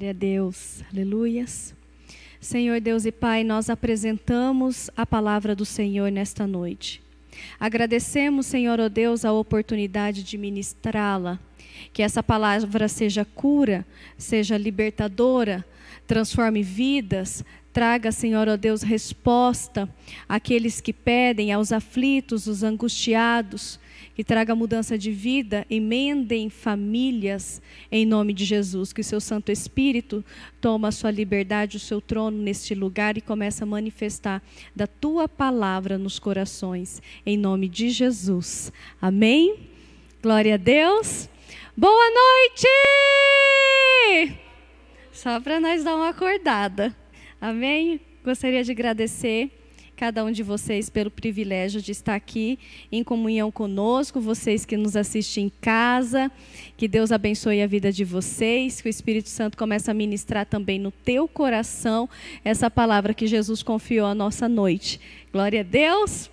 Glória a Deus, aleluias. Senhor Deus e Pai, nós apresentamos a palavra do Senhor nesta noite. Agradecemos, Senhor, ó Deus, a oportunidade de ministrá-la. Que essa palavra seja cura, seja libertadora, transforme vidas, traga, Senhor, ó Deus, resposta àqueles que pedem, aos aflitos, os angustiados, que traga mudança de vida, emendem famílias, em nome de Jesus. Que o seu Santo Espírito toma a sua liberdade, o seu trono neste lugar e começa a manifestar da tua palavra nos corações, em nome de Jesus. Amém? Glória a Deus. Boa noite! Só para nós dar uma acordada. Amém? Gostaria de agradecer cada um de vocês pelo privilégio de estar aqui em comunhão conosco, vocês que nos assistem em casa, que Deus abençoe a vida de vocês, que o Espírito Santo comece a ministrar também no teu coração essa palavra que Jesus confiou à nossa noite. Glória a Deus!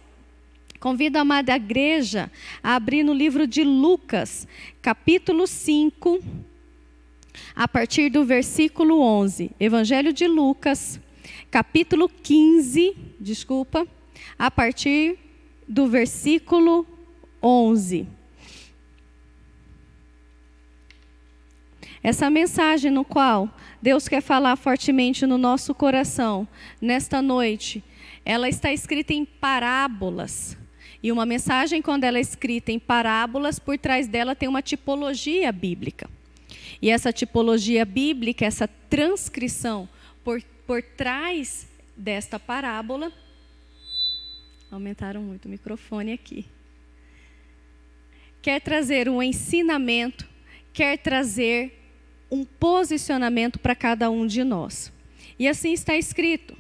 Convido a amada igreja a abrir no livro de Lucas, capítulo 5, a partir do versículo 11. Evangelho de Lucas, capítulo 15, a partir do versículo 11. Essa mensagem no qual Deus quer falar fortemente no nosso coração, nesta noite, ela está escrita em parábolas. E uma mensagem, quando ela é escrita em parábolas, por trás dela tem uma tipologia bíblica. E essa tipologia bíblica, essa transcrição por trás desta parábola, aumentaram muito o microfone aqui, quer trazer um ensinamento, quer trazer um posicionamento para cada um de nós. E assim está escrito: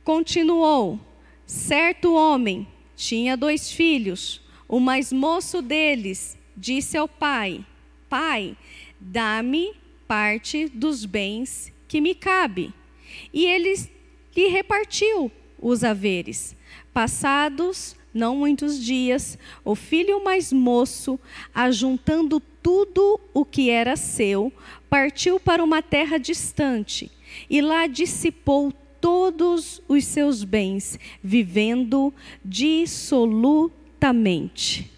continuou, certo homem tinha 2 filhos, o mais moço deles disse ao pai: Pai, dá-me parte dos bens que me cabe. E ele lhe repartiu os haveres. Passados não muitos dias, o filho mais moço, ajuntando tudo o que era seu, partiu para uma terra distante e lá dissipou todos os seus bens, vivendo dissolutamente.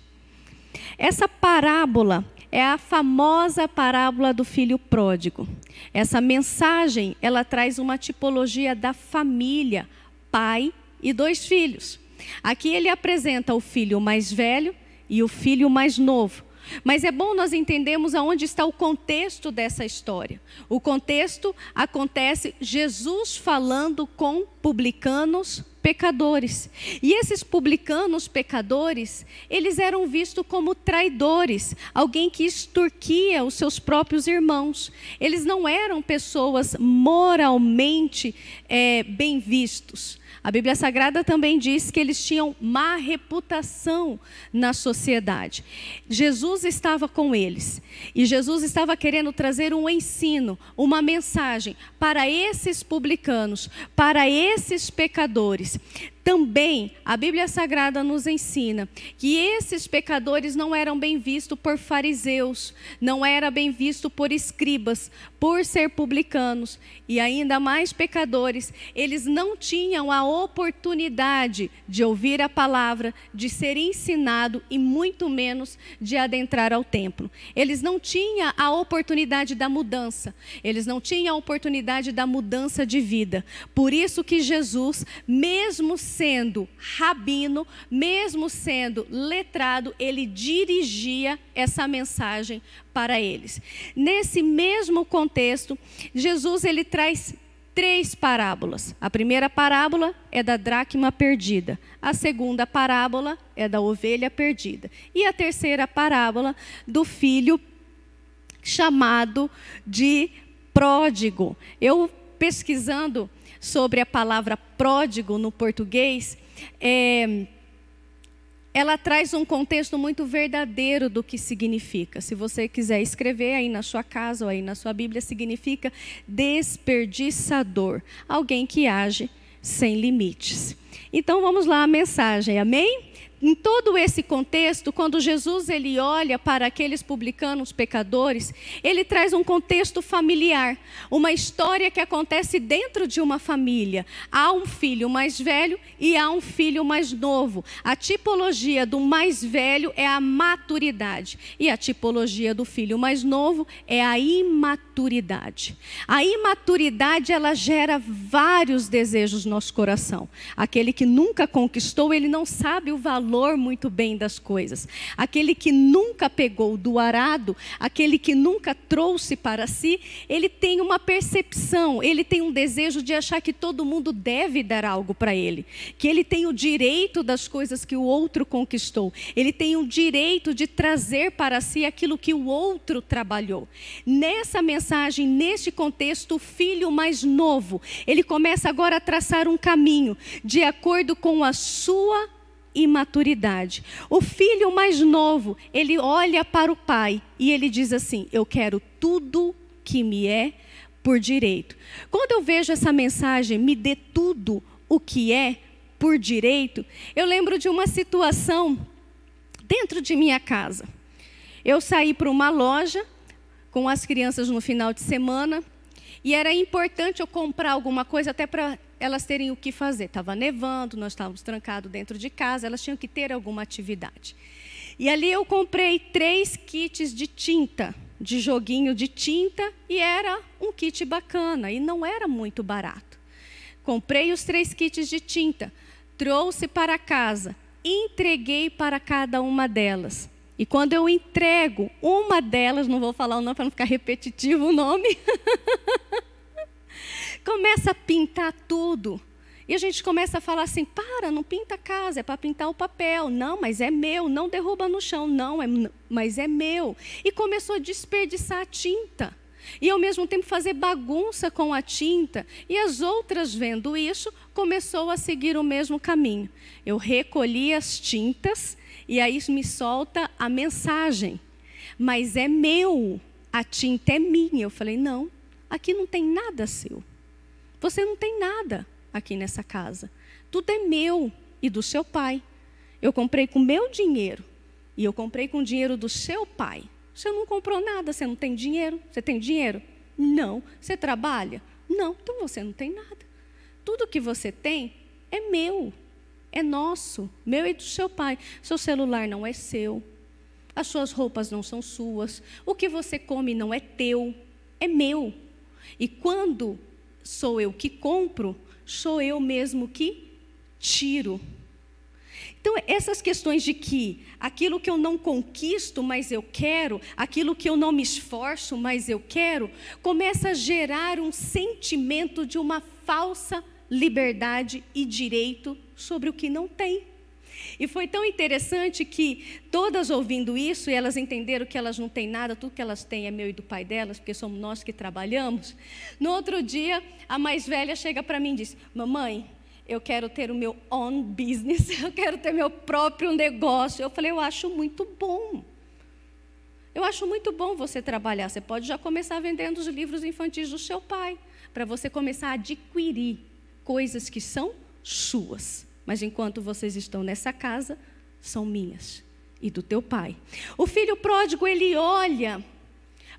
Essa parábola é a famosa parábola do filho pródigo. Essa mensagem, ela traz uma tipologia da família, pai e 2 filhos. Aqui ele apresenta o filho mais velho e o filho mais novo. Mas é bom nós entendermos aonde está o contexto dessa história. O contexto acontece Jesus falando com publicanos pecadores. E esses publicanos pecadores, eles eram vistos como traidores, alguém que extorquia os seus próprios irmãos. Eles não eram pessoas moralmente bem vistos. A Bíblia Sagrada também diz que eles tinham má reputação na sociedade. Jesus estava com eles e Jesus estava querendo trazer um ensino, uma mensagem para esses publicanos, para esses pecadores. Também a Bíblia Sagrada nos ensina que esses pecadores não eram bem vistos por fariseus, não era bem visto por escribas, por ser publicanos e ainda mais pecadores. Eles não tinham a oportunidade de ouvir a palavra, de ser ensinado e muito menos de adentrar ao templo. Eles não tinham a oportunidade da mudança, eles não tinham a oportunidade da mudança de vida. Por isso que Jesus, mesmo sendo rabino, mesmo sendo letrado, ele dirigia essa mensagem para eles. Nesse mesmo contexto, Jesus ele traz 3 parábolas. A primeira parábola é da dracma perdida. A segunda parábola é da ovelha perdida. E a terceira parábola do filho chamado de pródigo. Eu pesquisando sobre a palavra pródigo no português, ela traz um contexto muito verdadeiro do que significa. Se você quiser escrever aí na sua casa ou aí na sua Bíblia, significa desperdiçador, alguém que age sem limites. Então vamos lá a mensagem, amém? em todo esse contexto, quando Jesus ele olha para aqueles publicanos pecadores, ele traz um contexto familiar, uma história que acontece dentro de uma família. Há um filho mais velho e há um filho mais novo. A tipologia do mais velho é a maturidade e a tipologia do filho mais novo é a imaturidade. A imaturidade, ela gera vários desejos no nosso coração. Aquele que nunca conquistou, ele não sabe o valor muito bem das coisas. Aquele que nunca pegou do arado, aquele que nunca trouxe para si, ele tem uma percepção, ele tem um desejo de achar que todo mundo deve dar algo para ele, que ele tem o direito das coisas que o outro conquistou, ele tem o direito de trazer para si aquilo que o outro trabalhou. Nessa mensagem, neste contexto, o filho mais novo, ele começa agora a traçar um caminho de acordo com a sua imaturidade. O filho mais novo, ele olha para o pai e ele diz assim: eu quero tudo que me é por direito. Quando eu vejo essa mensagem, me dê tudo o que é por direito, eu lembro de uma situação dentro de minha casa. Eu saí para uma loja com as crianças no final de semana e era importante eu comprar alguma coisa até para elas terem o que fazer. Estava nevando, nós estávamos trancados dentro de casa, elas tinham que ter alguma atividade. E ali eu comprei 3 kits de tinta, de joguinho de tinta, e era um kit bacana, e não era muito barato. Comprei os 3 kits de tinta, trouxe para casa, entreguei para cada uma delas. E quando eu entrego uma delas, não vou falar o nome para não ficar repetitivo o nome, começa a pintar tudo. E a gente começa a falar assim: para, não pinta a casa, é para pintar o papel. Não, mas é meu, não derruba no chão. Não, mas é meu. E começou a desperdiçar a tinta. E ao mesmo tempo fazer bagunça com a tinta. E as outras, vendo isso, começou a seguir o mesmo caminho. Eu recolhi as tintas e aí me solta a mensagem: mas é meu, a tinta é minha. Eu falei: não, aqui não tem nada seu. Você não tem nada aqui nessa casa. Tudo é meu e do seu pai. Eu comprei com meu dinheiro e eu comprei com o dinheiro do seu pai. Você não comprou nada, você não tem dinheiro. Você tem dinheiro? Não. Você trabalha? Não. Então você não tem nada. Tudo que você tem é meu, é nosso, meu e do seu pai. Seu celular não é seu, as suas roupas não são suas, o que você come não é teu, é meu. E quando sou eu que compro, sou eu mesmo que tiro. Então, essas questões de que aquilo que eu não conquisto, mas eu quero, aquilo que eu não me esforço, mas eu quero, começa a gerar um sentimento de uma falsa liberdade e direito sobre o que não tem. E foi tão interessante que todas ouvindo isso, e elas entenderam que elas não têm nada, tudo que elas têm é meu e do pai delas, porque somos nós que trabalhamos. No outro dia, a mais velha chega para mim e diz: mamãe, eu quero ter o meu own business, eu quero ter meu próprio negócio. Eu falei: eu acho muito bom. Eu acho muito bom você trabalhar. Você pode já começar vendendo os livros infantis do seu pai, para você começar a adquirir coisas que são suas. Mas enquanto vocês estão nessa casa, são minhas e do teu pai. O filho pródigo, ele olha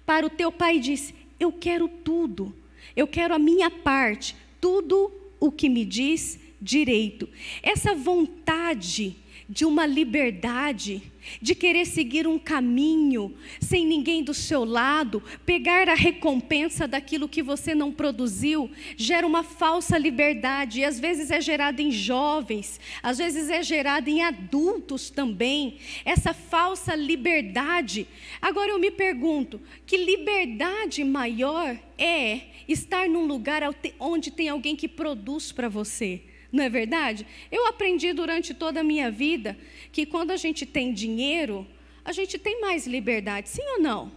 para o teu pai e diz: eu quero tudo, eu quero a minha parte, tudo o que me diz direito. Essa vontade de uma liberdade, de querer seguir um caminho sem ninguém do seu lado, pegar a recompensa daquilo que você não produziu, gera uma falsa liberdade, e às vezes é gerada em jovens, às vezes é gerada em adultos também, essa falsa liberdade. Agora eu me pergunto, que liberdade maior é estar num lugar onde tem alguém que produz para você? Não é verdade? Eu aprendi durante toda a minha vida que quando a gente tem dinheiro, a gente tem mais liberdade, sim ou não?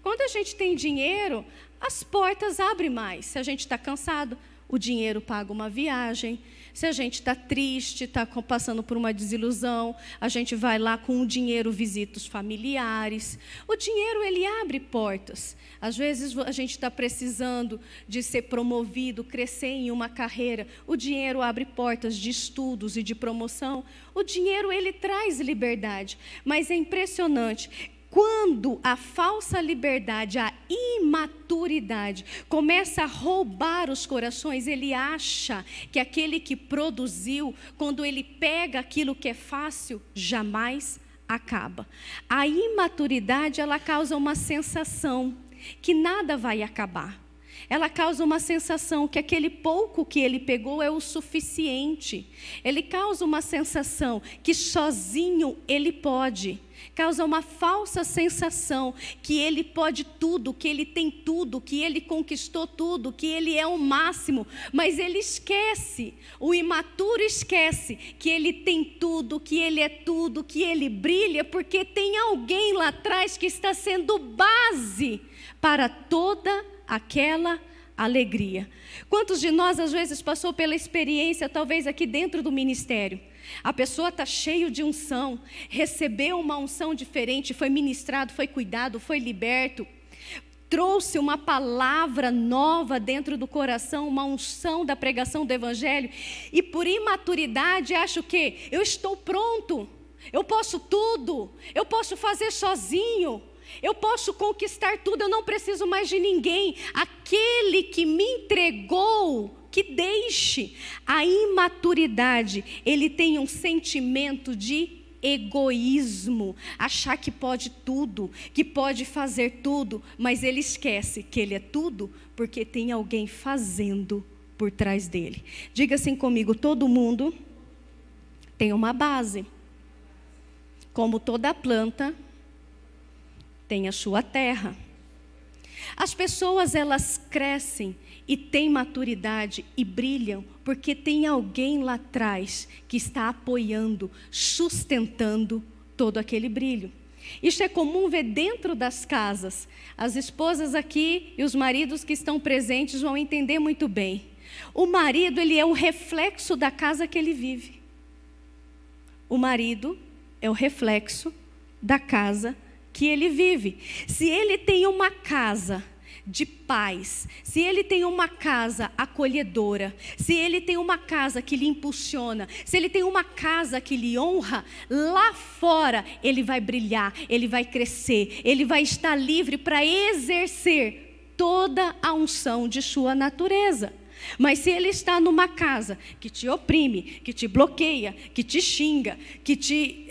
Quando a gente tem dinheiro, as portas abrem mais. Se a gente está cansado, o dinheiro paga uma viagem. Se a gente está triste, está passando por uma desilusão, a gente vai lá com o dinheiro, visita os familiares. O dinheiro, ele abre portas. Às vezes a gente está precisando de ser promovido, crescer em uma carreira. O dinheiro abre portas de estudos e de promoção. O dinheiro, ele traz liberdade. Mas é impressionante. Quando a falsa liberdade, a imaturidade começa a roubar os corações, ele acha que aquele que produziu, quando ele pega aquilo que é fácil, jamais acaba. A imaturidade, ela causa uma sensação que nada vai acabar. Ela causa uma sensação que aquele pouco que ele pegou é o suficiente. Ele causa uma sensação que sozinho ele pode. Causa uma falsa sensação que ele pode tudo, que ele tem tudo, que ele conquistou tudo, que ele é o máximo. Mas ele esquece, o imaturo esquece que ele tem tudo, que ele é tudo, que ele brilha, porque tem alguém lá atrás que está sendo base para toda aquela alegria. Quantos de nós às vezes passou pela experiência, talvez aqui dentro do ministério? A pessoa está cheio de unção, recebeu uma unção diferente, foi ministrado, foi cuidado, foi liberto, trouxe uma palavra nova dentro do coração, uma unção da pregação do evangelho, e por imaturidade acha o quê? Eu estou pronto, eu posso tudo, eu posso fazer sozinho, eu posso conquistar tudo, eu não preciso mais de ninguém. Aquele que me entregou, que deixe. A imaturidade, ele tem um sentimento de egoísmo, achar que pode tudo, que pode fazer tudo, mas ele esquece que ele é tudo porque tem alguém fazendo por trás dele. Diga assim comigo: todo mundo tem uma base. Como toda planta tem a sua terra. As pessoas, elas crescem e têm maturidade e brilham porque tem alguém lá atrás que está apoiando, sustentando todo aquele brilho. Isso é comum ver dentro das casas. As esposas aqui e os maridos que estão presentes vão entender muito bem. O marido, ele é o reflexo da casa que ele vive. O marido é o reflexo da casa que ele vive. Se ele tem uma casa de paz, se ele tem uma casa acolhedora, se ele tem uma casa que lhe impulsiona, se ele tem uma casa que lhe honra, lá fora ele vai brilhar, ele vai crescer, ele vai estar livre para exercer toda a unção de sua natureza. Mas se ele está numa casa que te oprime, que te bloqueia, que te xinga, que te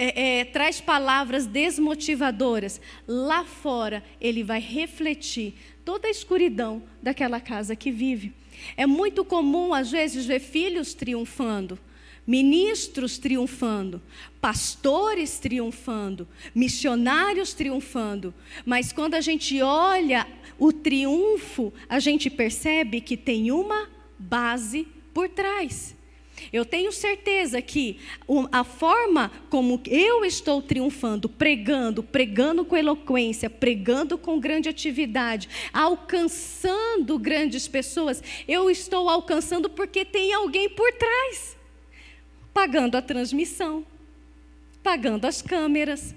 traz palavras desmotivadoras, lá fora ele vai refletir toda a escuridão daquela casa que vive. É muito comum às vezes ver filhos triunfando, ministros triunfando, pastores triunfando, missionários triunfando, mas quando a gente olha o triunfo, a gente percebe que tem uma base por trás. Eu tenho certeza que a forma como eu estou triunfando, pregando com eloquência, pregando com grande atividade, alcançando grandes pessoas, eu estou alcançando porque tem alguém por trás, pagando a transmissão, pagando as câmeras,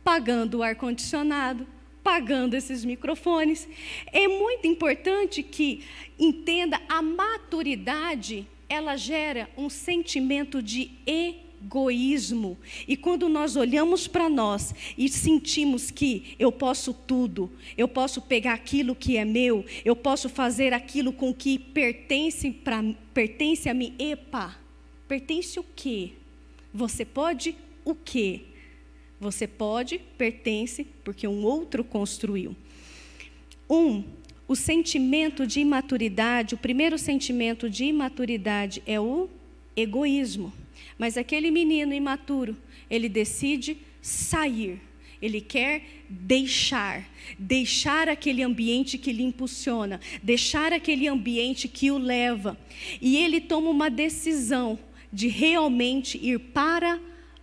pagando o ar-condicionado, pagando esses microfones. É muito importante que entenda, a maturidade, ela gera um sentimento de egoísmo. E quando nós olhamos para nós e sentimos que eu posso tudo, eu posso pegar aquilo que é meu, eu posso fazer aquilo com que pertence a mim. Epa, pertence o quê? Você pode o quê? Você pode, pertence, porque um outro construiu. O sentimento de imaturidade, o primeiro sentimento de imaturidade é o egoísmo. Mas aquele menino imaturo, ele decide sair. Ele quer deixar aquele ambiente que lhe impulsiona, deixar aquele ambiente que o leva. E ele toma uma decisão de realmente ir para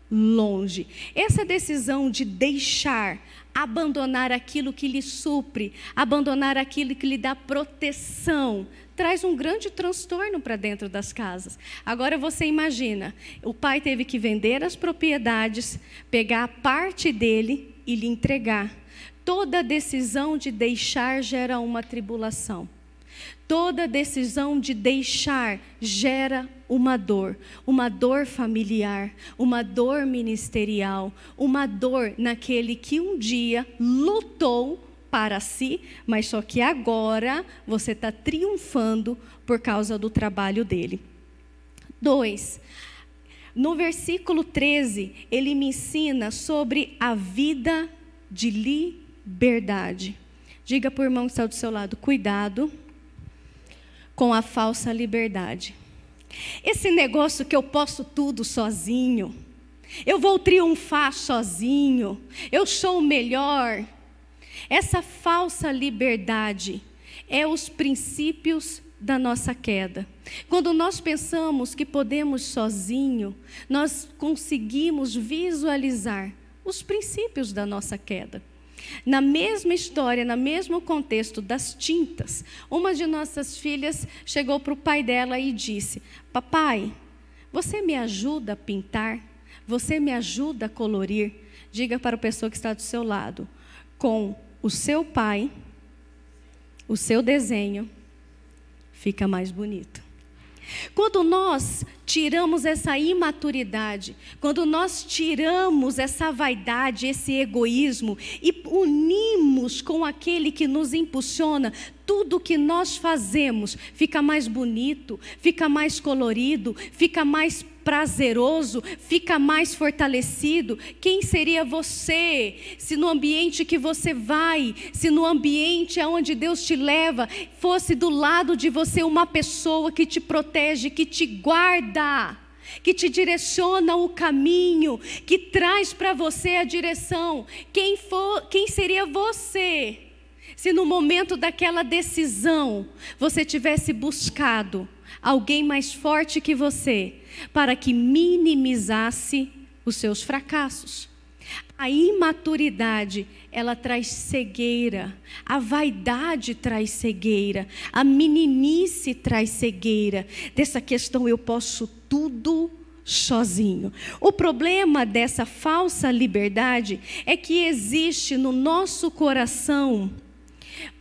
longe. Essa decisão de deixar abandonar aquilo que lhe supre, abandonar aquilo que lhe dá proteção, traz um grande transtorno para dentro das casas. Agora você imagina, o pai teve que vender as propriedades, pegar a parte dele e lhe entregar. Toda decisão de deixar gera uma tribulação. Toda decisão de deixar gera uma dor familiar, uma dor ministerial, uma dor naquele que um dia lutou para si, mas só que agora você está triunfando por causa do trabalho dele. 2. No versículo 13, ele me ensina sobre a vida de liberdade. Diga para o irmão que está do seu lado, cuidado com a falsa liberdade. Esse negócio que eu posso tudo sozinho, eu vou triunfar sozinho, eu sou o melhor. Essa falsa liberdade é os princípios da nossa queda. Quando nós pensamos que podemos sozinho, nós conseguimos visualizar os princípios da nossa queda. Na mesma história, no mesmo contexto das tintas, uma de nossas filhas chegou para o pai dela e disse: papai, você me ajuda a pintar? Você me ajuda a colorir? Diga para a pessoa que está do seu lado, com o seu pai, o seu desenho fica mais bonito. Quando nós tiramos essa imaturidade, quando nós tiramos essa vaidade, esse egoísmo e unimos com aquele que nos impulsiona, tudo que nós fazemos fica mais bonito, fica mais colorido, fica mais prazeroso, fica mais fortalecido. Quem seria você se no ambiente que você vai, se no ambiente aonde Deus te leva, fosse do lado de você uma pessoa que te protege, que te guarda, que te direciona o caminho, que traz para você a direção? Quem seria você se no momento daquela decisão você tivesse buscado alguém mais forte que você, para que minimizasse os seus fracassos? A imaturidade, ela traz cegueira, a vaidade traz cegueira, a meninice traz cegueira, dessa questão eu posso tudo sozinho. O problema dessa falsa liberdade é que existe no nosso coração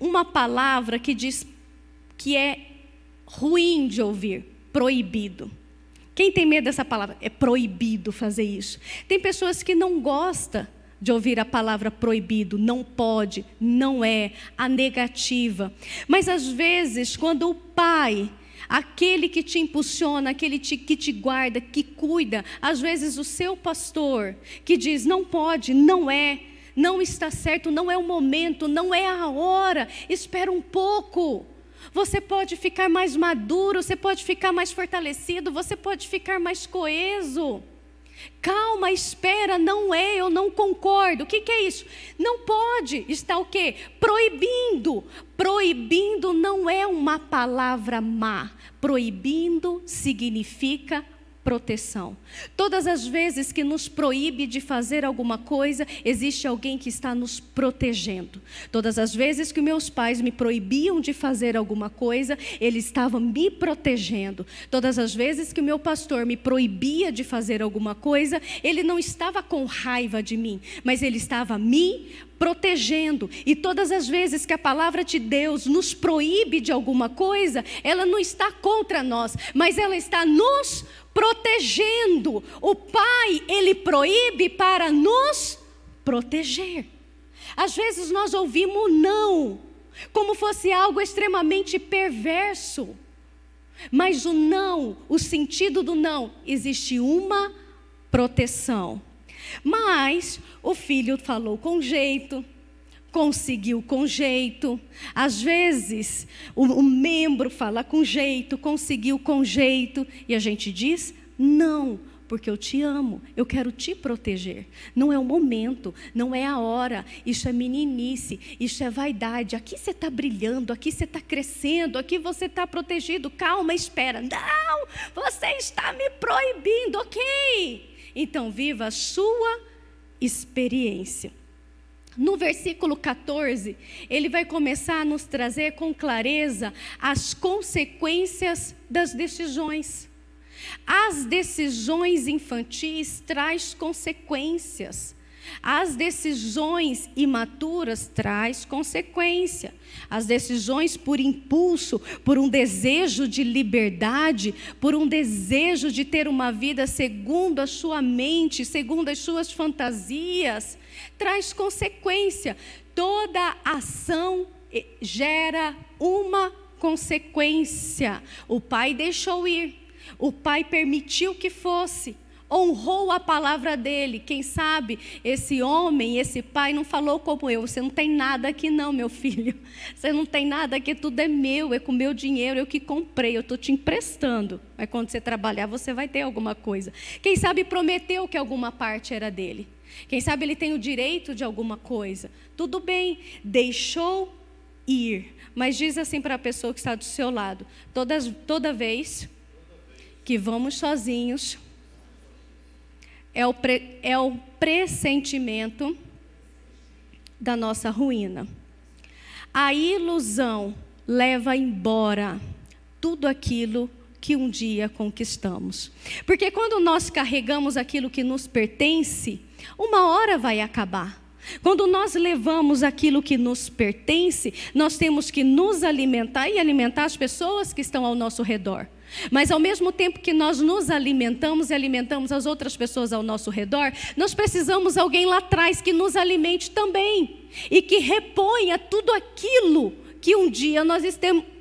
uma palavra que diz que é ruim de ouvir, proibido. Quem tem medo dessa palavra? É proibido fazer isso. Tem pessoas que não gostam de ouvir a palavra proibido, não pode, não é, a negativa. Mas às vezes, quando o pai, aquele que te impulsiona, aquele que te guarda, que cuida, às vezes o seu pastor, que diz não pode, não é, não está certo, não é o momento, não é a hora, espera um pouco. Você pode ficar mais maduro, você pode ficar mais fortalecido, você pode ficar mais coeso. Calma, espera, não é, eu não concordo. O que é isso? Não pode, está o quê? Proibindo. Proibindo não é uma palavra má. Proibindo significa proteção. Todas as vezes que nos proíbe de fazer alguma coisa, existe alguém que está nos protegendo. Todas as vezes que meus pais me proibiam de fazer alguma coisa, ele estava me protegendo. Todas as vezes que o meu pastor me proibia de fazer alguma coisa, ele não estava com raiva de mim, mas ele estava me protegendo. E todas as vezes que a palavra de Deus nos proíbe de alguma coisa, ela não está contra nós, mas ela está nos protegendo. O Pai, Ele proíbe para nos proteger. Às vezes nós ouvimos não, como fosse algo extremamente perverso. Mas o não, o sentido do não, existe uma proteção. Mas o filho falou com jeito, conseguiu com jeito. Às vezes o membro fala com jeito, conseguiu com jeito, e a gente diz não, porque eu te amo, eu quero te proteger. Não é o momento, não é a hora, isso é meninice, isso é vaidade. Aqui você está brilhando, aqui você está crescendo, aqui você está protegido. Calma, espera. Não, você está me proibindo, ok? Então viva a sua experiência. No versículo 14, ele vai começar a nos trazer com clareza as consequências das decisões. As decisões infantis traz consequências. As decisões imaturas traz consequência. As decisões por impulso, por um desejo de liberdade, por um desejo de ter uma vida segundo a sua mente, segundo as suas fantasias, traz consequência. Toda ação gera uma consequência. O pai deixou ir, o pai permitiu que fosse, honrou a palavra dele. Quem sabe esse homem, esse pai não falou como eu: você não tem nada aqui não, meu filho, você não tem nada aqui, tudo é meu, é com meu dinheiro, eu que comprei, eu estou te emprestando, mas quando você trabalhar você vai ter alguma coisa. Quem sabe prometeu que alguma parte era dele, quem sabe ele tem o direito de alguma coisa. Tudo bem, deixou ir, mas diz assim para a pessoa que está do seu lado: toda vez que vamos sozinhos, é o pressentimento da nossa ruína. A ilusão leva embora tudo aquilo que um dia conquistamos. Porque quando nós carregamos aquilo que nos pertence, uma hora vai acabar. Quando nós levamos aquilo que nos pertence, nós temos que nos alimentar e alimentar as pessoas que estão ao nosso redor. Mas ao mesmo tempo que nós nos alimentamos e alimentamos as outras pessoas ao nosso redor, nós precisamos de alguém lá atrás que nos alimente também e que reponha tudo aquilo que um dia nós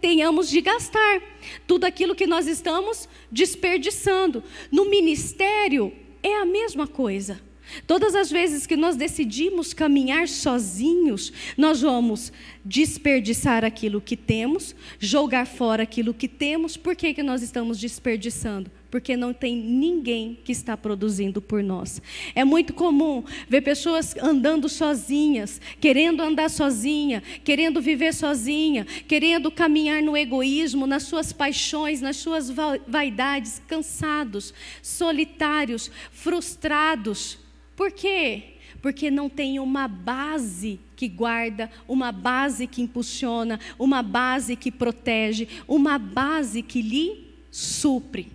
tenhamos de gastar, tudo aquilo que nós estamos desperdiçando. No ministério é a mesma coisa. Todas as vezes que nós decidimos caminhar sozinhos, nós vamos desperdiçar aquilo que temos, jogar fora aquilo que temos. Por que nós estamos desperdiçando? Porque não tem ninguém que está produzindo por nós. É muito comum ver pessoas andando sozinhas, querendo andar sozinha, querendo viver sozinha, querendo caminhar no egoísmo, nas suas paixões, nas suas vaidades, cansados, solitários, frustrados. Por quê? Porque não tem uma base que guarda, uma base que impulsiona, uma base que protege, uma base que lhe supre.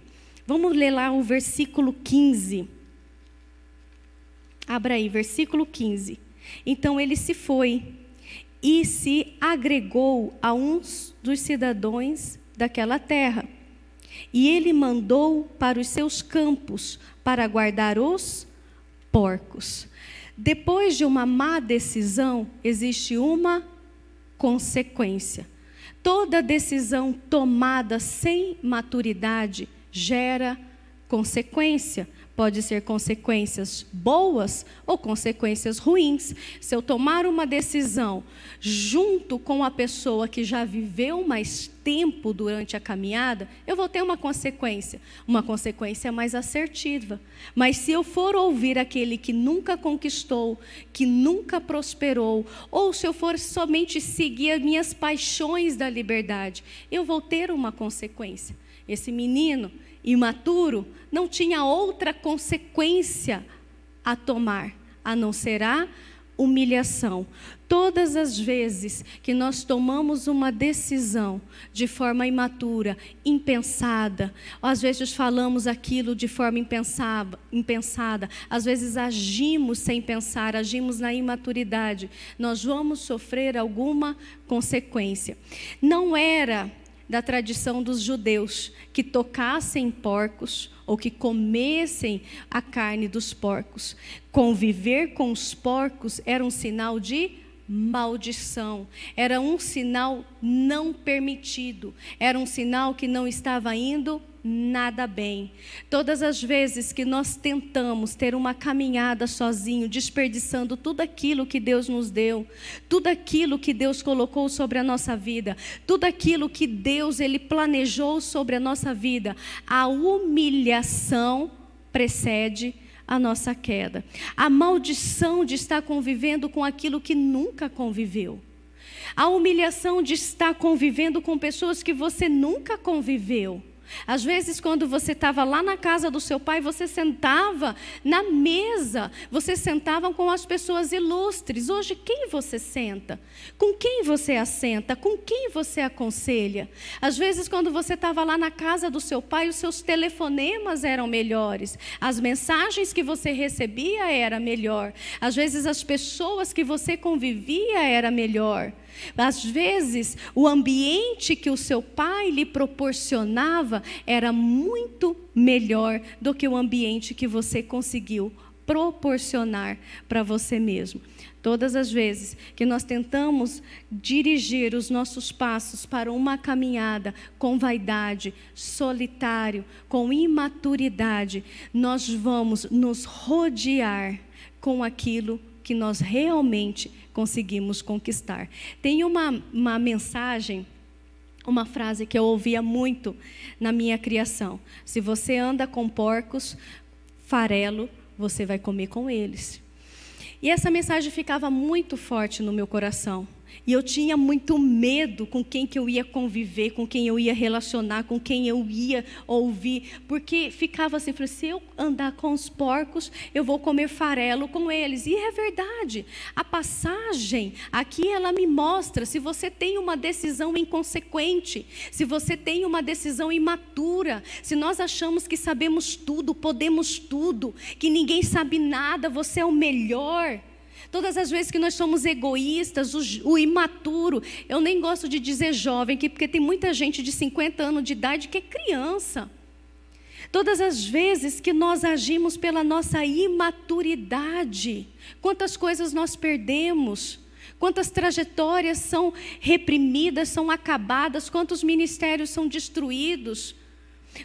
Vamos ler lá o versículo 15. Abra aí, versículo 15. Então ele se foi e se agregou a uns dos cidadãos daquela terra. E ele mandou para os seus campos para guardar os porcos. Depois de uma má decisão, existe uma consequência. Toda decisão tomada sem maturidade gera consequência. Pode ser consequências boas ou consequências ruins. Se eu tomar uma decisão junto com a pessoa que já viveu mais tempo durante a caminhada, eu vou ter uma consequência mais assertiva. Mas se eu for ouvir aquele que nunca conquistou, que nunca prosperou, ou se eu for somente seguir as minhas paixões da liberdade, eu vou ter uma consequência. Esse menino imaturo não tinha outra consequência a tomar, a não ser a humilhação. Todas as vezes que nós tomamos uma decisão de forma imatura, impensada, às vezes falamos aquilo de forma impensada, às vezes agimos sem pensar, agimos na imaturidade, nós vamos sofrer alguma consequência. Não era da tradição dos judeus que tocassem porcos ou que comessem a carne dos porcos. Conviver com os porcos era um sinal de maldição, era um sinal não permitido, era um sinal que não estava indo nada bem. Todas as vezes que nós tentamos ter uma caminhada sozinho, desperdiçando tudo aquilo que Deus nos deu, tudo aquilo que Deus colocou sobre a nossa vida, tudo aquilo que Deus ele planejou sobre a nossa vida, a humilhação precede a nossa queda. A maldição de estar convivendo com aquilo que nunca conviveu. A humilhação de estar convivendo com pessoas que você nunca conviveu. Às vezes, quando você estava lá na casa do seu pai, você sentava na mesa, você sentava com as pessoas ilustres. Hoje, quem você senta? Com quem você assenta? Com quem você aconselha? Às vezes, quando você estava lá na casa do seu pai, os seus telefonemas eram melhores, as mensagens que você recebia era melhor. Às vezes, as pessoas que você convivia era melhor. Às vezes, o ambiente que o seu pai lhe proporcionava era muito melhor do que o ambiente que você conseguiu proporcionar para você mesmo. Todas as vezes que nós tentamos dirigir os nossos passos para uma caminhada com vaidade, solitário, com imaturidade, nós vamos nos rodear com aquilo que nós realmente conseguimos conquistar. Tem uma mensagem, uma frase que eu ouvia muito na minha criação: se você anda com porcos, farelo, você vai comer com eles. E essa mensagem ficava muito forte no meu coração. E eu tinha muito medo com quem que eu ia conviver, com quem eu ia relacionar, com quem eu ia ouvir. Porque ficava assim, se eu andar com os porcos, eu vou comer farelo com eles. E é verdade. A passagem aqui, ela me mostra, se você tem uma decisão inconsequente, se você tem uma decisão imatura, se nós achamos que sabemos tudo, podemos tudo, que ninguém sabe nada, você é o melhor. Todas as vezes que nós somos egoístas, o imaturo, eu nem gosto de dizer jovem, porque tem muita gente de 50 anos de idade que é criança. Todas as vezes que nós agimos pela nossa imaturidade, quantas coisas nós perdemos, quantas trajetórias são reprimidas, são acabadas, quantos ministérios são destruídos,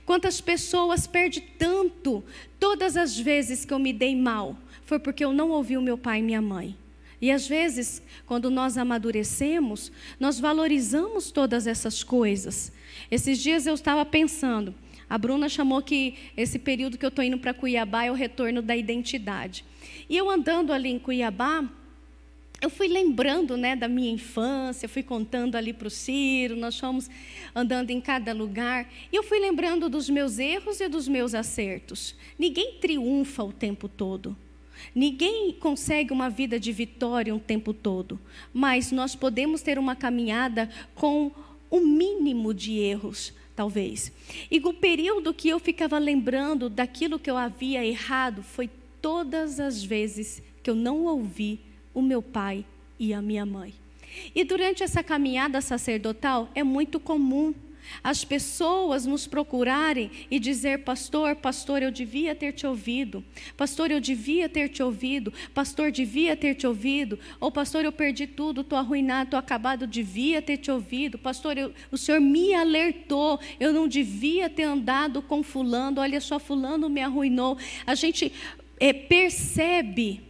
quantas pessoas perdem tanto. Todas as vezes que eu me dei mal, foi porque eu não ouvi o meu pai e minha mãe. E às vezes, quando nós amadurecemos, nós valorizamos todas essas coisas. Esses dias eu estava pensando, a Bruna chamou que esse período que eu estou indo para Cuiabá é o retorno da identidade. E eu andando ali em Cuiabá, eu fui lembrando, da minha infância, fui contando ali para o Ciro, nós fomos andando em cada lugar, e eu fui lembrando dos meus erros e dos meus acertos. Ninguém triunfa o tempo todo. Ninguém consegue uma vida de vitória o tempo todo, mas nós podemos ter uma caminhada com o mínimo de erros, talvez. E o período que eu ficava lembrando daquilo que eu havia errado foi todas as vezes que eu não ouvi o meu pai e a minha mãe. E durante essa caminhada sacerdotal é muito comum as pessoas nos procurarem e dizer: pastor, eu devia ter te ouvido. Pastor, eu devia ter te ouvido. Pastor, devia ter te ouvido. Ou pastor, eu perdi tudo, estou arruinado, estou acabado, devia ter te ouvido. Pastor, o senhor me alertou, eu não devia ter andado com fulano, olha só, fulano me arruinou. A gente percebe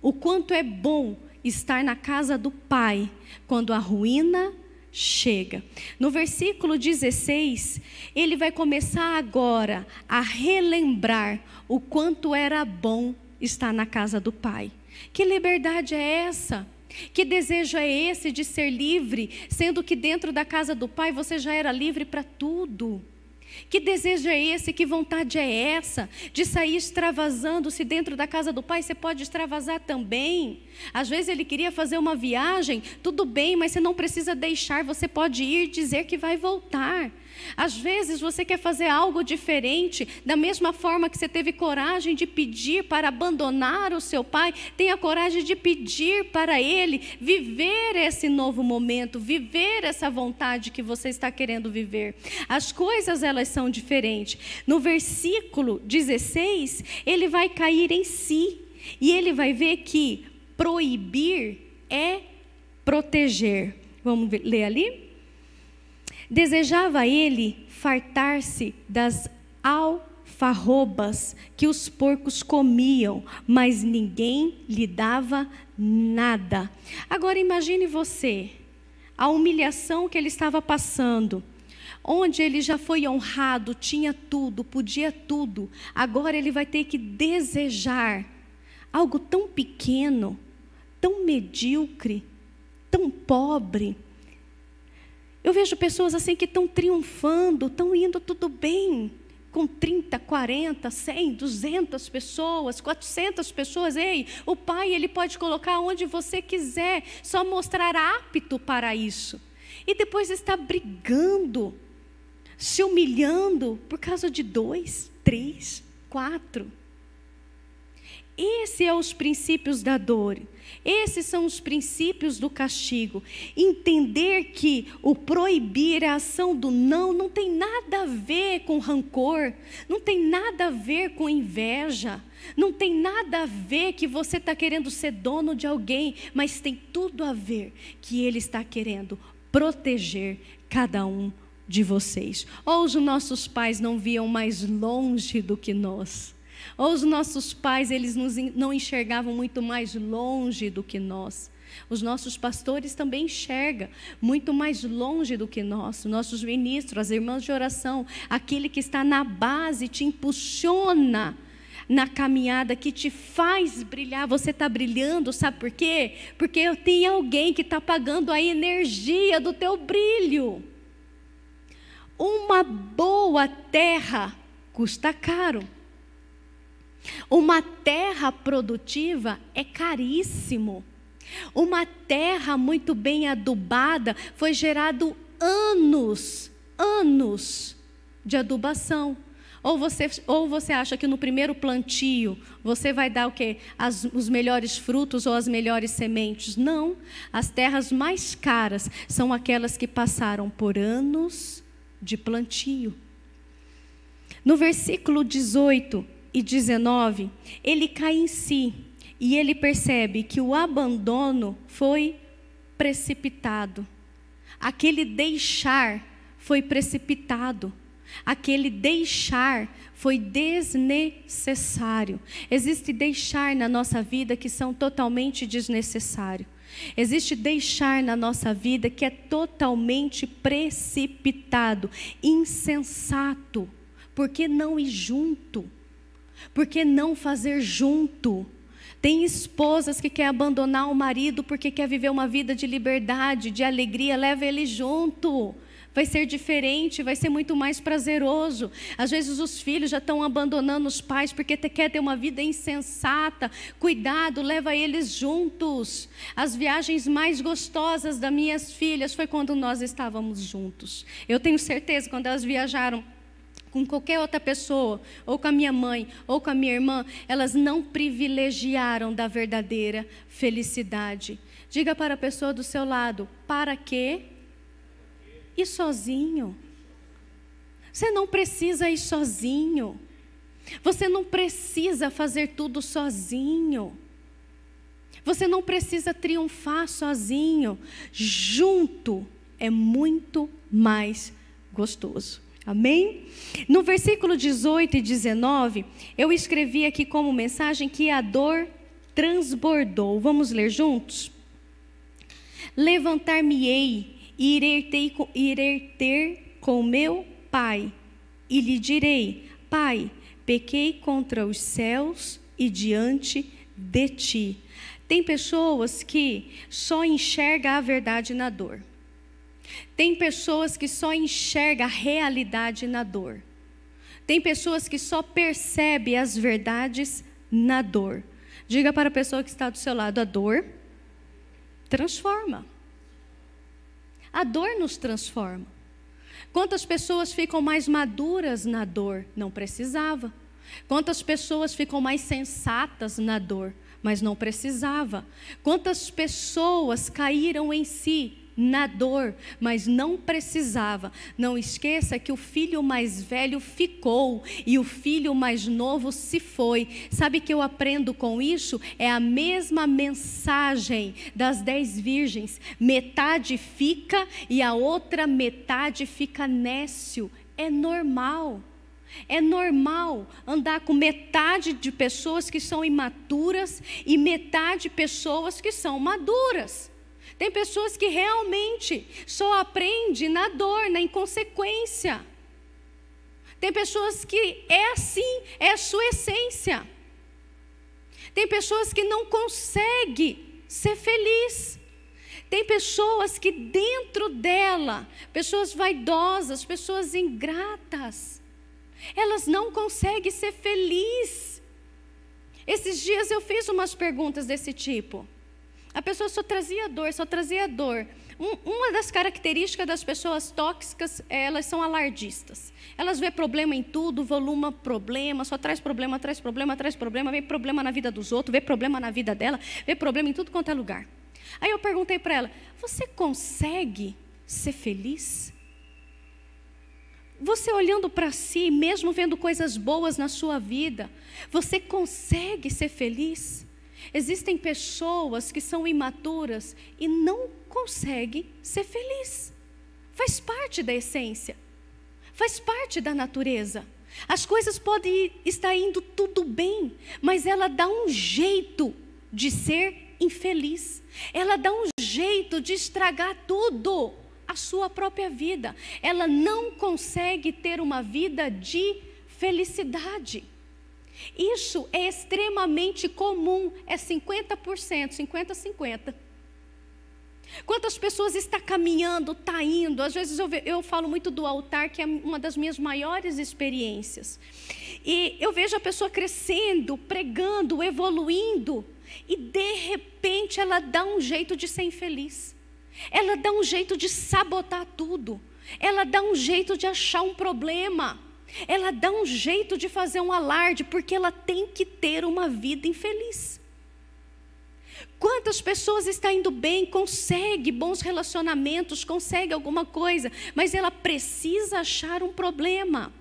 o quanto é bom estar na casa do Pai quando a ruína chega. No versículo 16, ele vai começar agora a relembrar o quanto era bom estar na casa do Pai. Que liberdade é essa? Que desejo é esse de ser livre, sendo que dentro da casa do Pai você já era livre para tudo? Que desejo é esse, que vontade é essa de sair extravasando? Se dentro da casa do Pai você pode extravasar também. Às vezes ele queria fazer uma viagem, tudo bem, mas você não precisa deixar, você pode ir e dizer que vai voltar. Às vezes você quer fazer algo diferente, da mesma forma que você teve coragem de pedir para abandonar o seu pai, tenha coragem de pedir para ele viver esse novo momento, viver essa vontade que você está querendo viver. As coisas, elas são diferentes. No versículo 16, ele vai cair em si e ele vai ver que proibir é proteger. Vamos ler ali? Desejava ele fartar-se das alfarrobas que os porcos comiam, mas ninguém lhe dava nada. Agora imagine você, a humilhação que ele estava passando, onde ele já foi honrado, tinha tudo, podia tudo. Agora ele vai ter que desejar algo tão pequeno, tão medíocre, tão pobre. Eu vejo pessoas assim que estão triunfando, estão indo tudo bem, com 30, 40, 100, 200 pessoas, 400 pessoas. Ei, o Pai, Ele pode colocar onde você quiser, só mostrar apto para isso. E depois está brigando, se humilhando por causa de 2, 3, 4. Esses são os princípios da dor. Esses são os princípios do castigo. Entender que o proibir, a ação do não tem nada a ver com rancor, não tem nada a ver com inveja, não tem nada a ver que você está querendo ser dono de alguém, mas tem tudo a ver que Ele está querendo proteger cada um de vocês. Ou os nossos pais não viam mais longe do que nós. Ou os nossos pais, eles não enxergavam muito mais longe do que nós. Os nossos pastores também enxergam muito mais longe do que nós. Nossos ministros, as irmãs de oração, aquele que está na base, te impulsiona na caminhada, que te faz brilhar. Você está brilhando, sabe por quê? Porque tem alguém que está pagando a energia do teu brilho. Uma boa terra custa caro. Uma terra produtiva é caríssimo. Uma terra muito bem adubada foi gerado anos de adubação. Ou você acha que no primeiro plantio você vai dar o quê? Os melhores frutos ou as melhores sementes? Não. As terras mais caras são aquelas que passaram por anos de plantio. No versículo 18 e 19, ele cai em si e ele percebe que o abandono foi precipitado. Aquele deixar foi precipitado. Aquele deixar foi desnecessário. Existe deixar na nossa vida que são totalmente desnecessários. Existe deixar na nossa vida que é totalmente precipitado, insensato. Por que não ir junto? Por que não fazer junto? Tem esposas que querem abandonar o marido porque quer viver uma vida de liberdade, de alegria. Leva ele junto. Vai ser diferente, vai ser muito mais prazeroso. Às vezes os filhos já estão abandonando os pais porque quer ter uma vida insensata. Cuidado, leva eles juntos. As viagens mais gostosas das minhas filhas foi quando nós estávamos juntos. Eu tenho certeza, quando elas viajaram com qualquer outra pessoa, ou com a minha mãe, ou com a minha irmã, elas não privilegiaram da verdadeira felicidade. Diga para a pessoa do seu lado, para quê? Ir sozinho. Você não precisa ir sozinho. Você não precisa fazer tudo sozinho. Você não precisa triunfar sozinho. Junto é muito mais gostoso. Amém? No versículo 18 e 19, eu escrevi aqui como mensagem que a dor transbordou. Vamos ler juntos? Levantar-me-ei e irei ter com meu pai, e lhe direi: Pai, pequei contra os céus e diante de ti. Tem pessoas que só enxergam a verdade na dor. Tem pessoas que só enxergam a realidade na dor. Tem pessoas que só percebem as verdades na dor. Diga para a pessoa que está do seu lado: a dor transforma. A dor nos transforma. Quantas pessoas ficam mais maduras na dor? Não precisava. Quantas pessoas ficam mais sensatas na dor? Mas não precisava. Quantas pessoas caíram em si na dor, mas não precisava. Não esqueça que o filho mais velho ficou e o filho mais novo se foi. Sabe o que eu aprendo com isso? É a mesma mensagem das 10 virgens. Metade fica e a outra metade fica nécio. É normal. É normal andar com metade de pessoas que são imaturas e metade pessoas que são maduras. Tem pessoas que realmente só aprendem na dor, na inconsequência. Tem pessoas que é assim, é a sua essência. Tem pessoas que não conseguem ser feliz. Tem pessoas que dentro dela, pessoas vaidosas, pessoas ingratas, elas não conseguem ser felizes. Esses dias eu fiz umas perguntas desse tipo. A pessoa só trazia dor, só trazia dor. Uma das características das pessoas tóxicas, elas são alardistas. Elas vê problema em tudo, voluma problema, só traz problema, traz problema, traz problema, vê problema na vida dos outros, vê problema na vida dela, vê problema em tudo quanto é lugar. Aí eu perguntei para ela, você consegue ser feliz? Você olhando para si, mesmo vendo coisas boas na sua vida, você consegue ser feliz? Existem pessoas que são imaturas e não conseguem ser felizes. Faz parte da essência, faz parte da natureza. As coisas podem estar indo tudo bem, mas ela dá um jeito de ser infeliz. Ela dá um jeito de estragar tudo, a sua própria vida. Ela não consegue ter uma vida de felicidade. Isso é extremamente comum, é 50%, 50-50. Quantas pessoas está caminhando, está indo, às vezes eu falo muito do altar, que é uma das minhas maiores experiências. E eu vejo a pessoa crescendo, pregando, evoluindo, e de repente ela dá um jeito de ser infeliz. Ela dá um jeito de sabotar tudo. Ela dá um jeito de achar um problema. Ela dá um jeito de fazer um alarde, porque ela tem que ter uma vida infeliz. Quantas pessoas estão indo bem, consegue bons relacionamentos, consegue alguma coisa, mas ela precisa achar um problema.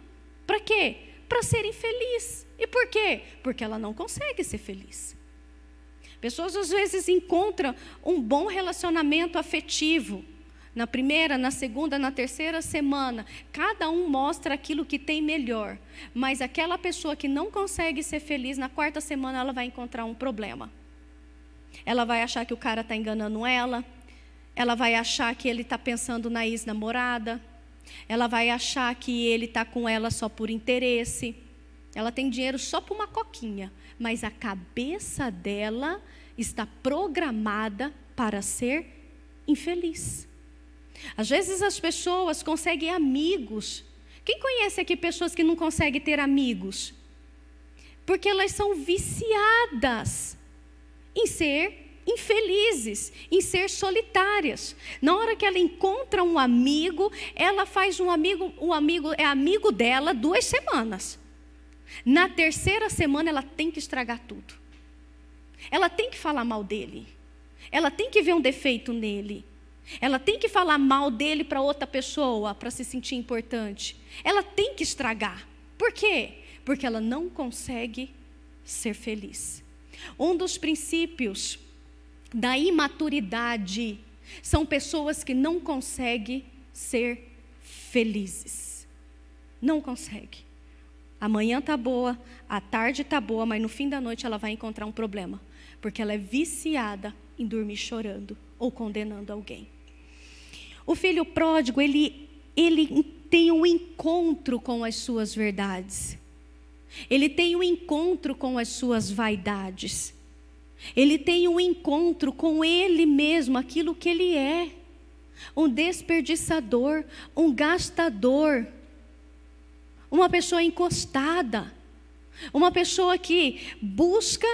Para quê? Para ser infeliz. E por quê? Porque ela não consegue ser feliz. Pessoas às vezes encontram um bom relacionamento afetivo. Na primeira, na segunda, na terceira semana, cada um mostra aquilo que tem melhor. Mas aquela pessoa que não consegue ser feliz, na quarta semana ela vai encontrar um problema. Ela vai achar que o cara está enganando ela. Ela vai achar que ele está pensando na ex-namorada. Ela vai achar que ele está com ela só por interesse. Ela tem dinheiro só para uma coquinha. Mas a cabeça dela está programada para ser infeliz. Às vezes as pessoas conseguem amigos. Quem conhece aqui pessoas que não conseguem ter amigos? Porque elas são viciadas em ser infelizes, em ser solitárias. Na hora que ela encontra um amigo, ela faz o amigo é amigo dela 2 semanas. Na terceira semana ela tem que estragar tudo. Ela tem que falar mal dele. Ela tem que ver um defeito nele. Ela tem que falar mal dele para outra pessoa, para se sentir importante. Ela tem que estragar. Por quê? Porque ela não consegue ser feliz. Um dos princípios da imaturidade são pessoas que não conseguem ser felizes. Não conseguem. Amanhã está boa, à tarde está boa, mas no fim da noite ela vai encontrar um problema. Porque ela é viciada em dormir chorando ou condenando alguém. O filho pródigo, ele tem um encontro com as suas verdades. Ele tem um encontro com as suas vaidades. Ele tem um encontro com ele mesmo, aquilo que ele é. Um desperdiçador, um gastador. Uma pessoa encostada. Uma pessoa que busca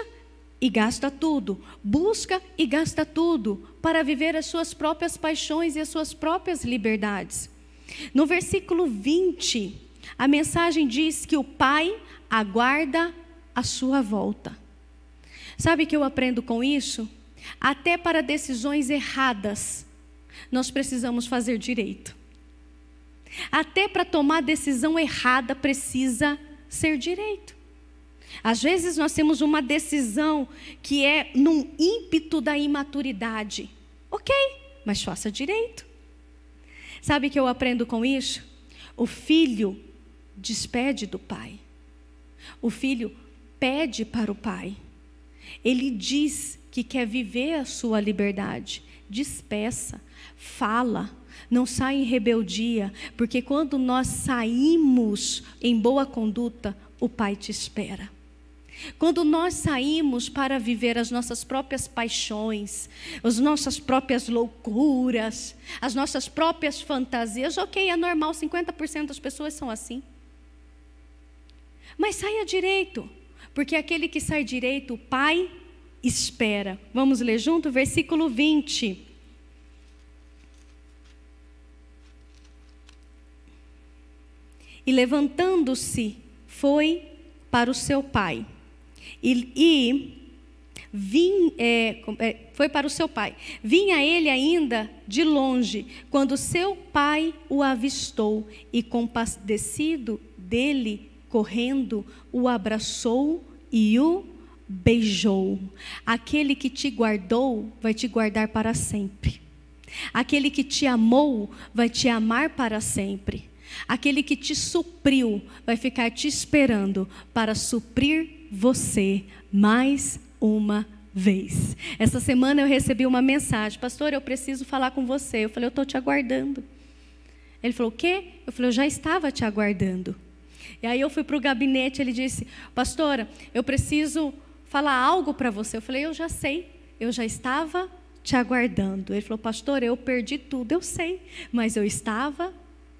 e gasta tudo, busca e gasta tudo para viver as suas próprias paixões e as suas próprias liberdades. No versículo 20, a mensagem diz que o pai aguarda a sua volta. Sabe o que eu aprendo com isso? Até para decisões erradas, nós precisamos fazer direito. Até para tomar decisão errada precisa ser direito. Às vezes nós temos uma decisão que é num ímpeto da imaturidade. Ok, mas faça direito. Sabe o que eu aprendo com isso? O filho despede do pai. O filho pede para o pai. Ele diz que quer viver a sua liberdade. Despeça, fala, não sai em rebeldia, porque quando nós saímos em boa conduta, o pai te espera. Quando nós saímos para viver as nossas próprias paixões, as nossas próprias loucuras, as nossas próprias fantasias, ok, é normal, 50% das pessoas são assim. Mas saia direito, porque aquele que sai direito, o Pai espera. Vamos ler junto? Versículo 20. E levantando-se, foi para o seu pai. Foi para o seu pai. Vinha ele ainda de longe, quando seu pai o avistou, e compadecido dele, correndo, o abraçou e o beijou. Aquele que te guardou, vai te guardar para sempre. Aquele que te amou, vai te amar para sempre. Aquele que te supriu, vai ficar te esperando para suprir você mais uma vez. Essa semana eu recebi uma mensagem: pastor, eu preciso falar com você. Eu falei: eu estou te aguardando. Ele falou: o quê? Eu falei: eu já estava te aguardando. E aí eu fui para o gabinete, ele disse: pastora, eu preciso falar algo para você. Eu falei: eu já sei, eu já estava te aguardando. Ele falou: pastora, eu perdi tudo. Eu sei, mas eu estava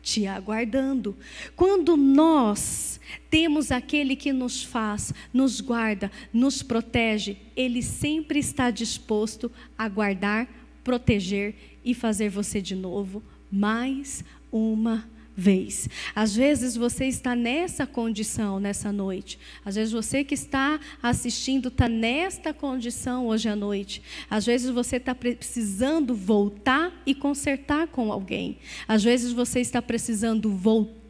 te aguardando. Quando nós temos aquele que nos faz, nos guarda, nos protege, ele sempre está disposto a guardar, proteger e fazer você de novo, mais uma vez. Às vezes você está nessa condição nessa noite. Às vezes você que está assistindo está nesta condição hoje à noite. Às vezes você está precisando voltar e consertar com alguém. Às vezes você está precisando voltar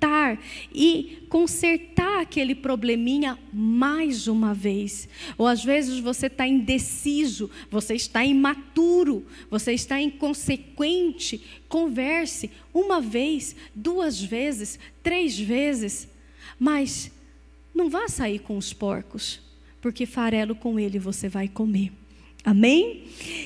e consertar aquele probleminha mais uma vez. Ou às vezes você está indeciso, você está imaturo, você está inconsequente. Converse uma vez, 2 vezes, 3 vezes, mas não vá sair com os porcos, porque farelo com ele você vai comer. Amém?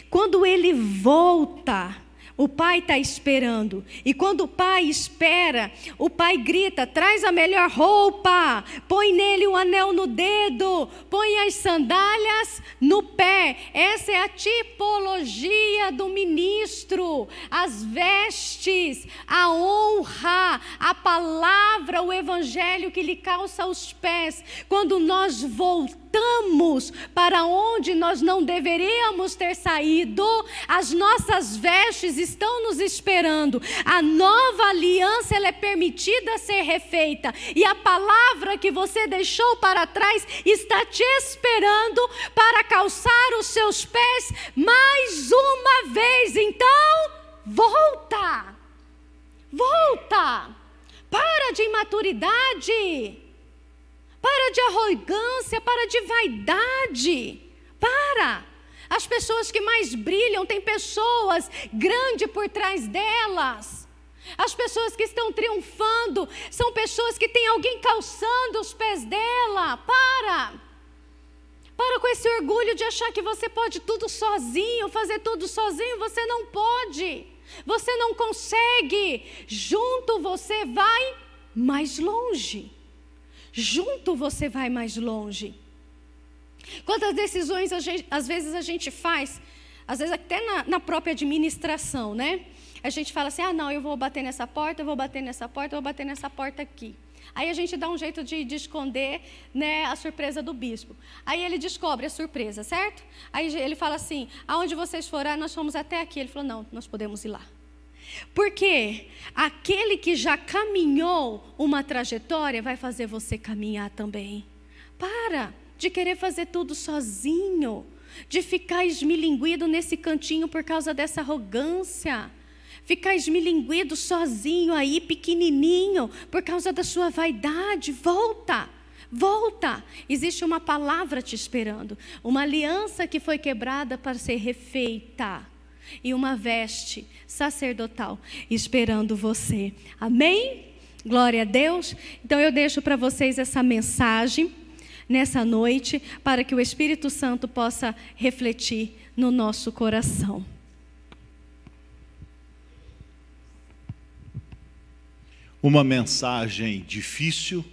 Quando ele volta, o pai está esperando. E quando o pai espera, o pai grita: traz a melhor roupa, põe nele o anel no dedo, põe as sandálias no pé. Essa é a tipologia do ministro. As vestes, a honra, a palavra, o evangelho que lhe calça os pés. Quando nós voltamos para onde nós não deveríamos ter saído, as nossas vestes estão nos esperando. A nova aliança, ela é permitida ser refeita, e a palavra que você deixou para trás está te esperando para calçar os seus pés mais uma vez. Então, volta, para de imaturidade, para de arrogância, para de vaidade, para. As pessoas que mais brilham, tem pessoas grandes por trás delas. As pessoas que estão triunfando, são pessoas que têm alguém calçando os pés dela. Para com esse orgulho de achar que você pode tudo sozinho, fazer tudo sozinho. Você não pode, você não consegue. Junto você vai mais longe. Junto você vai mais longe. Quantas decisões às vezes a gente faz, às vezes até na própria administração, né? A gente fala assim: ah, não, eu vou bater nessa porta, eu vou bater nessa porta, eu vou bater nessa porta aqui. Aí a gente dá um jeito de esconder, né, a surpresa do bispo. Aí ele descobre a surpresa, certo? Aí ele fala assim: aonde vocês forem, nós fomos até aqui. Ele falou: não, nós podemos ir lá. Porque aquele que já caminhou uma trajetória vai fazer você caminhar também. Para de querer fazer tudo sozinho, de ficar esmilinguido nesse cantinho por causa dessa arrogância, ficar esmilinguido sozinho aí, pequenininho, por causa da sua vaidade. Volta, existe uma palavra te esperando, uma aliança que foi quebrada para ser refeita, e uma veste sacerdotal esperando você. Amém? Glória a Deus. Então eu deixo para vocês essa mensagem nessa noite, para que o Espírito Santo possa refletir no nosso coração. Uma mensagem difícil,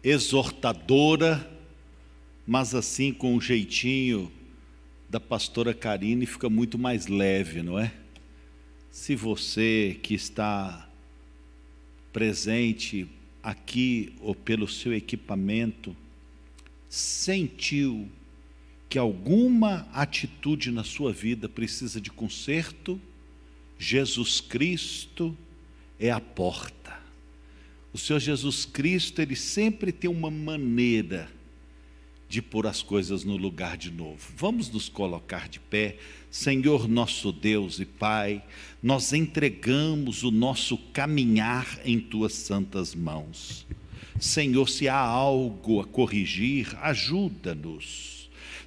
exortadora, mas assim com o jeitinho da pastora Karine fica muito mais leve, não é? Se você que está presente aqui ou pelo seu equipamento sentiu que alguma atitude na sua vida precisa de conserto, Jesus Cristo é a porta. O Senhor Jesus Cristo, Ele sempre tem uma maneira de pôr as coisas no lugar de novo. Vamos nos colocar de pé. Senhor nosso Deus e Pai, nós entregamos o nosso caminhar em Tuas santas mãos. Senhor, se há algo a corrigir, ajuda-nos.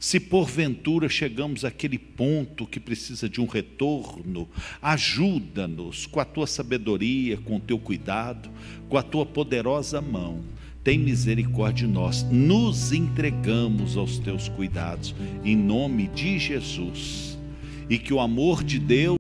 Se porventura chegamos àquele ponto que precisa de um retorno, ajuda-nos com a Tua sabedoria, com o Teu cuidado, com a Tua poderosa mão. Tem misericórdia de nós, nos entregamos aos Teus cuidados, em nome de Jesus, e que o amor de Deus